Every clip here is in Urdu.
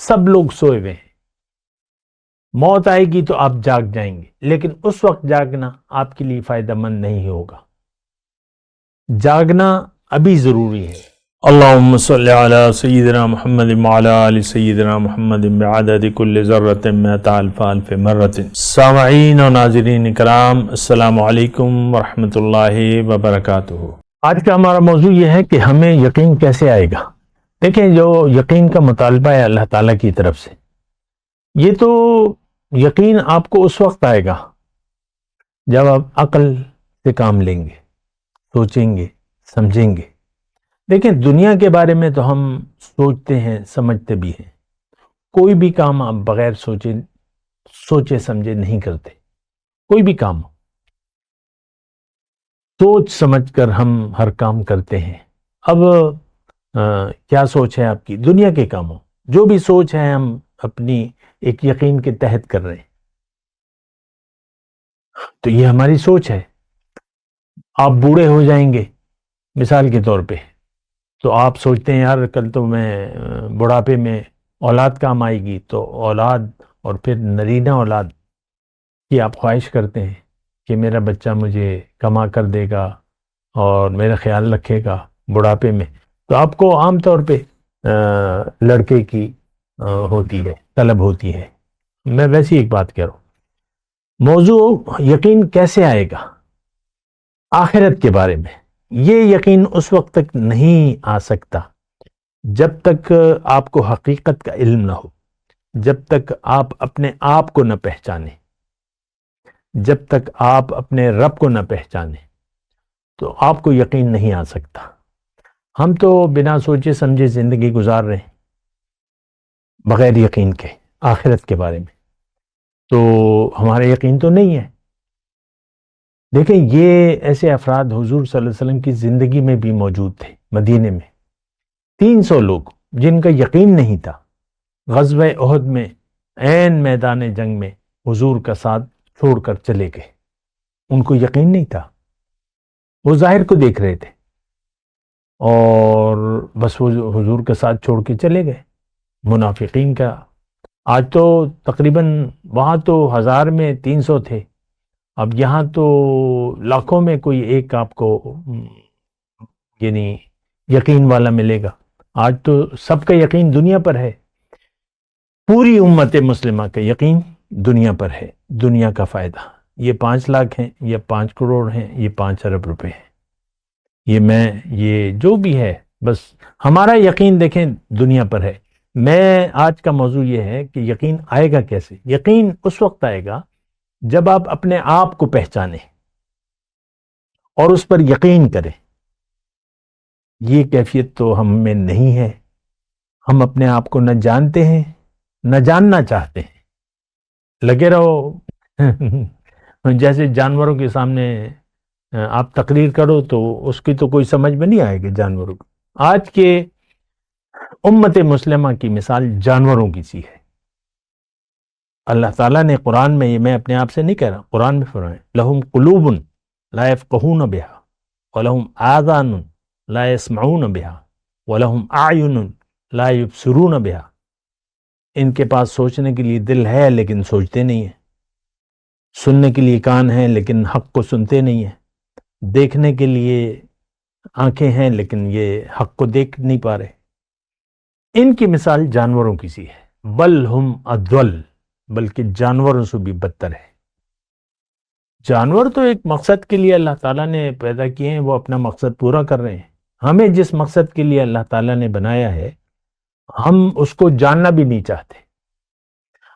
سب لوگ سوئے ہوئے ہیں، موت آئے گی تو آپ جاگ جائیں گے، لیکن اس وقت جاگنا آپ کے لیے فائدہ مند نہیں ہوگا۔ جاگنا ابھی ضروری ہے۔ اللہم صلی علی سیدنا محمد وعلی آل سیدنا محمد بعدد کل ذرۃ مئۃ الف الف مرۃ۔ سامعین و ناظرین کرام، السلام علیکم ورحمۃ اللہ وبرکاتہ۔ آج کا ہمارا موضوع یہ ہے کہ ہمیں یقین کیسے آئے گا۔ دیکھیں، جو یقین کا مطالبہ ہے اللہ تعالیٰ کی طرف سے، یہ تو یقین آپ کو اس وقت آئے گا جب آپ عقل سے کام لیں گے، سوچیں گے، سمجھیں گے۔ دیکھیں، دنیا کے بارے میں تو ہم سوچتے ہیں، سمجھتے بھی ہیں۔ کوئی بھی کام آپ بغیر سوچے سمجھے نہیں کرتے۔ کوئی بھی کام سوچ سمجھ کر ہم ہر کام کرتے ہیں۔ اب کیا سوچ ہے آپ کی؟ دنیا کے کاموں، جو بھی سوچ ہے ہم اپنی ایک یقین کے تحت کر رہے ہیں، تو یہ ہماری سوچ ہے۔ آپ بوڑھے ہو جائیں گے مثال کے طور پہ، تو آپ سوچتے ہیں یار کل تو میں بڑھاپے میں اولاد کام آئے گی، تو اولاد اور پھر نرینہ اولاد کی آپ خواہش کرتے ہیں کہ میرا بچہ مجھے کما کر دے گا اور میرا خیال رکھے گا بڑھاپے میں، تو آپ کو عام طور پہ لڑکے کی ہوتی ہے، طلب ہوتی ہے۔ میں ویسی ایک بات کہہ رہا ہوں، موضوع یقین کیسے آئے گا آخرت کے بارے میں۔ یہ یقین اس وقت تک نہیں آ سکتا جب تک آپ کو حقیقت کا علم نہ ہو، جب تک آپ اپنے آپ کو نہ پہچانیں، جب تک آپ اپنے رب کو نہ پہچانیں، تو آپ کو یقین نہیں آ سکتا۔ ہم تو بنا سوچے سمجھے زندگی گزار رہے ہیں بغیر یقین کے آخرت کے بارے میں، تو ہمارا یقین تو نہیں ہے۔ دیکھیں، یہ ایسے افراد حضور صلی اللہ علیہ وسلم کی زندگی میں بھی موجود تھے۔ مدینے میں 300 لوگ جن کا یقین نہیں تھا، غزوہ احد میں عین میدان جنگ میں حضور کا ساتھ چھوڑ کر چلے گئے۔ ان کو یقین نہیں تھا، وہ ظاہر کو دیکھ رہے تھے اور بس وہ حضور کا ساتھ چھوڑ کے چلے گئے۔ منافقین کا آج تو تقریباً وہاں تو 1000 میں 300 تھے، اب یہاں تو لاکھوں میں کوئی ایک آپ کو یعنی یقین والا ملے گا۔ آج تو سب کا یقین دنیا پر ہے، پوری امت مسلمہ کا یقین دنیا پر ہے، دنیا کا فائدہ۔ یہ 5 لاکھ ہیں، یہ 5 کروڑ ہیں، یہ 5 ارب روپے ہیں، یہ جو بھی ہے، بس ہمارا یقین دیکھیں دنیا پر ہے۔ میں آج کا موضوع یہ ہے کہ یقین آئے گا کیسے؟ یقین اس وقت آئے گا جب آپ اپنے آپ کو پہچانیں اور اس پر یقین کریں۔ یہ کیفیت تو ہم میں نہیں ہے۔ ہم اپنے آپ کو نہ جانتے ہیں، نہ جاننا چاہتے ہیں۔ لگے رہو جیسے جانوروں کے سامنے آپ تقریر کرو تو اس کی تو کوئی سمجھ میں نہیں آئے گی جانوروں کو۔ آج کے امت مسلمہ کی مثال جانوروں کی سی ہے۔ اللہ تعالیٰ نے قرآن میں، یہ میں اپنے آپ سے نہیں کہہ رہا، قرآن میں فرمایا لہم قلوب لا یفقہون بہا ولہم آذان لا یسمعون بہا ولہم اعین لا یبصرون بہا۔ ان کے پاس سوچنے کے لیے دل ہے لیکن سوچتے نہیں ہیں، سننے کے لیے کان ہیں لیکن حق کو سنتے نہیں ہیں، دیکھنے کے لیے آنکھیں ہیں لیکن یہ حق کو دیکھ نہیں پا رہے۔ ان کی مثال جانوروں کی سی ہے، بل ہم اضل، بلکہ جانوروں سے بھی بدتر ہے۔ جانور تو ایک مقصد کے لیے اللہ تعالیٰ نے پیدا کیے ہیں، وہ اپنا مقصد پورا کر رہے ہیں۔ ہمیں جس مقصد کے لیے اللہ تعالیٰ نے بنایا ہے، ہم اس کو جاننا بھی نہیں چاہتے۔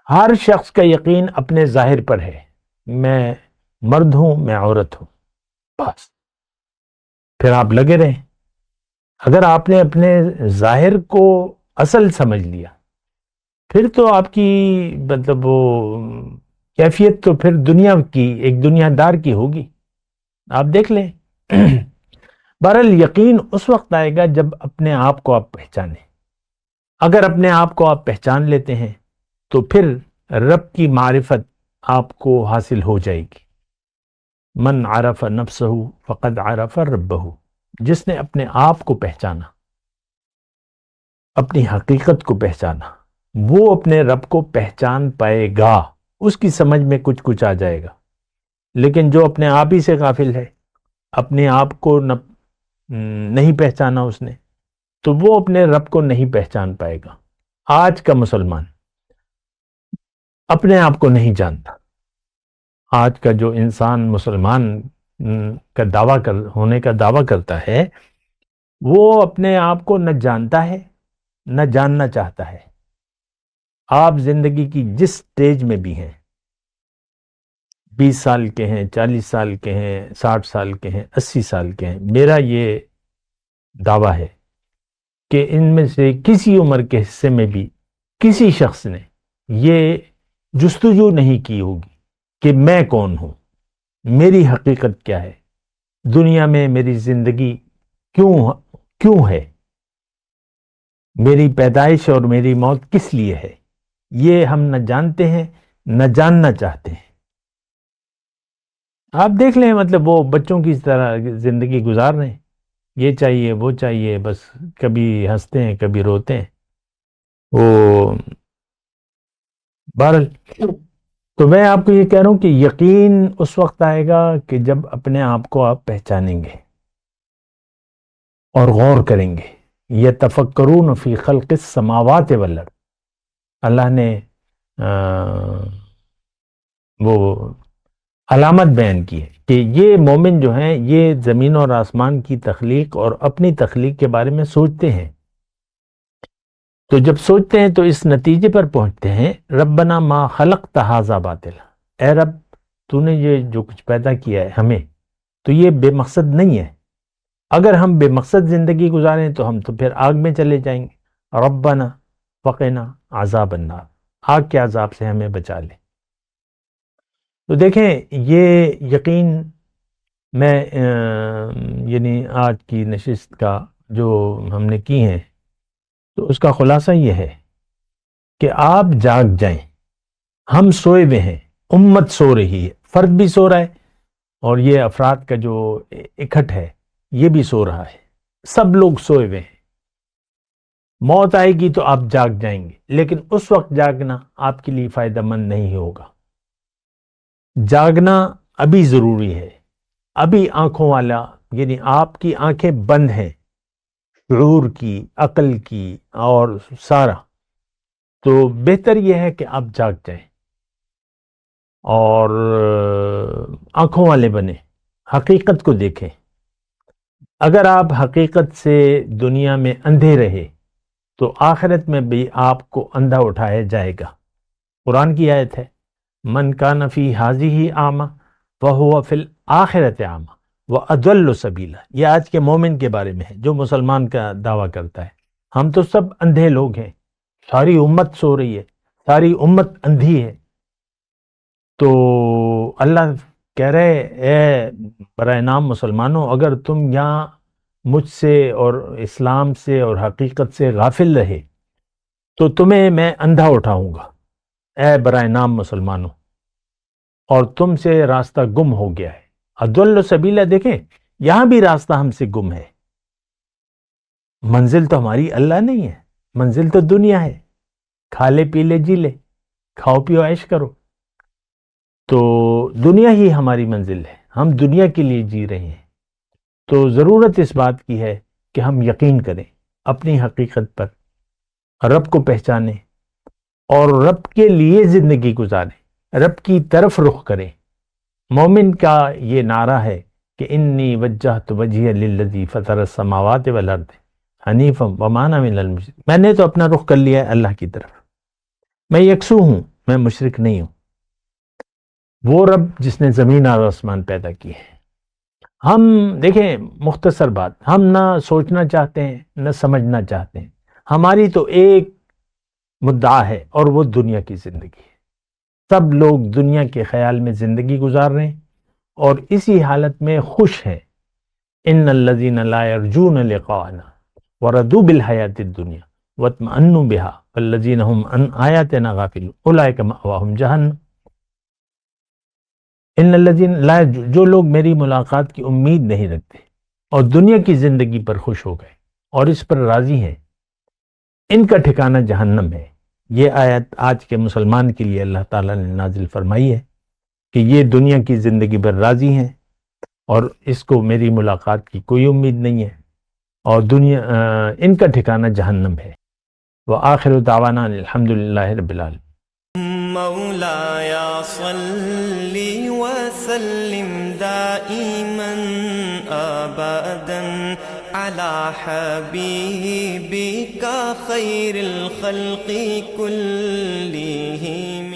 ہر شخص کا یقین اپنے ظاہر پر ہے، میں مرد ہوں، میں عورت ہوں، بس پھر آپ لگے رہیں۔ اگر آپ نے اپنے ظاہر کو اصل سمجھ لیا، پھر تو آپ کی مطلب وہ کیفیت تو پھر دنیا کی، ایک دنیا دار کی ہوگی۔ آپ دیکھ لیں۔ بہرحال یقین اس وقت آئے گا جب اپنے آپ کو آپ پہچانیں۔ اگر اپنے آپ کو آپ پہچان لیتے ہیں تو پھر رب کی معرفت آپ کو حاصل ہو جائے گی۔ من عرف نفسہ فقد عرف ربہ، جس نے اپنے آپ کو پہچانا، اپنی حقیقت کو پہچانا، وہ اپنے رب کو پہچان پائے گا، اس کی سمجھ میں کچھ کچھ آ جائے گا۔ لیکن جو اپنے آپ ہی سے غافل ہے، اپنے آپ کو نہیں پہچانا اس نے، تو وہ اپنے رب کو نہیں پہچان پائے گا۔ آج کا مسلمان اپنے آپ کو نہیں جانتا۔ آج کا جو انسان مسلمان کا ہونے کا دعویٰ کرتا ہے، وہ اپنے آپ کو نہ جانتا ہے نہ جاننا چاہتا ہے۔ آپ زندگی کی جس سٹیج میں بھی ہیں، 20 سال کے ہیں، 40 سال کے ہیں، 60 سال کے ہیں، 80 سال کے ہیں، میرا یہ دعویٰ ہے کہ ان میں سے کسی عمر کے حصے میں بھی کسی شخص نے یہ جستجو نہیں کی ہوگی کہ میں کون ہوں، میری حقیقت کیا ہے، دنیا میں میری زندگی کیوں ہے، میری پیدائش اور میری موت کس لیے ہے۔ یہ ہم نہ جانتے ہیں نہ جاننا چاہتے ہیں۔ آپ دیکھ لیں، مطلب وہ بچوں کی طرح زندگی گزار رہے ہیں، یہ چاہیے وہ چاہیے، بس کبھی ہنستے ہیں کبھی روتے ہیں۔ وہ بہرحال، تو میں آپ کو یہ کہہ رہا ہوں کہ یقین اس وقت آئے گا کہ جب اپنے آپ کو آپ پہچانیں گے اور غور کریں گے۔ یتفکرون فی خلق السماوات والارض، اللہ نے وہ علامت بیان کی ہے کہ یہ مومن جو ہیں یہ زمین اور آسمان کی تخلیق اور اپنی تخلیق کے بارے میں سوچتے ہیں۔ تو جب سوچتے ہیں تو اس نتیجے پر پہنچتے ہیں، ربنا ما خلقت ھذا باطلا، اے رب تو نے یہ جو کچھ پیدا کیا ہے ہمیں، تو یہ بے مقصد نہیں ہے۔ اگر ہم بے مقصد زندگی گزاریں تو ہم تو پھر آگ میں چلے جائیں گے۔ ربنا وقنا عذاب النار، آگ کے عذاب سے ہمیں بچا لے۔ تو دیکھیں، یہ یقین میں یعنی آج کی نشست کا جو ہم نے کی ہیں، تو اس کا خلاصہ یہ ہے کہ آپ جاگ جائیں۔ ہم سوئے ہوئے ہیں، امت سو رہی ہے، فرد بھی سو رہا ہے، اور یہ افراد کا جو اکٹھ ہے یہ بھی سو رہا ہے، سب لوگ سوئے ہوئے ہیں۔ موت آئے گی تو آپ جاگ جائیں گے، لیکن اس وقت جاگنا آپ کے لیے فائدہ مند نہیں ہوگا۔ جاگنا ابھی ضروری ہے، ابھی آنکھوں والا، یعنی آپ کی آنکھیں بند ہیں، شعور کی، عقل کی اور سارا، تو بہتر یہ ہے کہ آپ جاگ جائیں اور آنکھوں والے بنیں، حقیقت کو دیکھیں۔ اگر آپ حقیقت سے دنیا میں اندھے رہے تو آخرت میں بھی آپ کو اندھا اٹھایا جائے گا۔ قرآن کی آیت ہے، من کان فی ھذہ اعمی فہو فی الآخرۃ اعمی واضل سبیلا۔ یہ آج کے مومن کے بارے میں ہے جو مسلمان کا دعویٰ کرتا ہے۔ ہم تو سب اندھے لوگ ہیں، ساری امت سو رہی ہے، ساری امت اندھی ہے۔ تو اللہ کہہ رہے، اے برائے نام مسلمانوں، اگر تم یہاں مجھ سے اور اسلام سے اور حقیقت سے غافل رہے تو تمہیں میں اندھا اٹھاؤں گا، اے برائے نام مسلمانوں، اور تم سے راستہ گم ہو گیا ہے۔ اضل سبیلا، دیکھیں یہاں بھی راستہ ہم سے گم ہے۔ منزل تو ہماری اللہ نہیں ہے، منزل تو دنیا ہے، کھا لے پی لے جی لے، کھاؤ پیو عیش کرو، تو دنیا ہی ہماری منزل ہے، ہم دنیا کے لیے جی رہے ہیں۔ تو ضرورت اس بات کی ہے کہ ہم یقین کریں اپنی حقیقت پر، رب کو پہچانیں اور رب کے لیے زندگی گزاریں، رب کی طرف رخ کریں۔ مومن کا یہ نعرہ ہے کہ انی وجہت وجہی للذی فطر السماوات والارض حنیفا وما انا من المشرکین، میں نے تو اپنا رخ کر لیا ہے اللہ کی طرف، میں یکسو ہوں، میں مشرک نہیں ہوں۔ وہ رب جس نے زمین اور آسمان پیدا کی ہے۔ ہم دیکھیں، مختصر بات، ہم نہ سوچنا چاہتے ہیں نہ سمجھنا چاہتے ہیں، ہماری تو ایک مدعا ہے اور وہ دنیا کی زندگی ہے۔ سب لوگ دنیا کے خیال میں زندگی گزار رہے ہیں اور اسی حالت میں خوش ہیں۔ ان الذین لا یرجون لقاءنا وردوا بالحیاۃ الدنیا واطمأنوا بها والذین هم عن آیاتنا غافلون اولئک مأواہم جہنم۔ ان الذین لا، جو لوگ میری ملاقات کی امید نہیں رکھتے اور دنیا کی زندگی پر خوش ہو گئے اور اس پر راضی ہیں، ان کا ٹھکانہ جہنم ہے۔ یہ آیت آج کے مسلمان کے لیے اللہ تعالیٰ نے نازل فرمائی ہے کہ یہ دنیا کی زندگی پر راضی ہیں اور اس کو میری ملاقات کی کوئی امید نہیں ہے، اور دنیا ان کا ٹھکانہ جہنم ہے۔ وآخر دعوانا الحمدللہ رب العالمین۔ مولاي صل وسلم دائما أبدا على حبيبك خير الخلق كلهم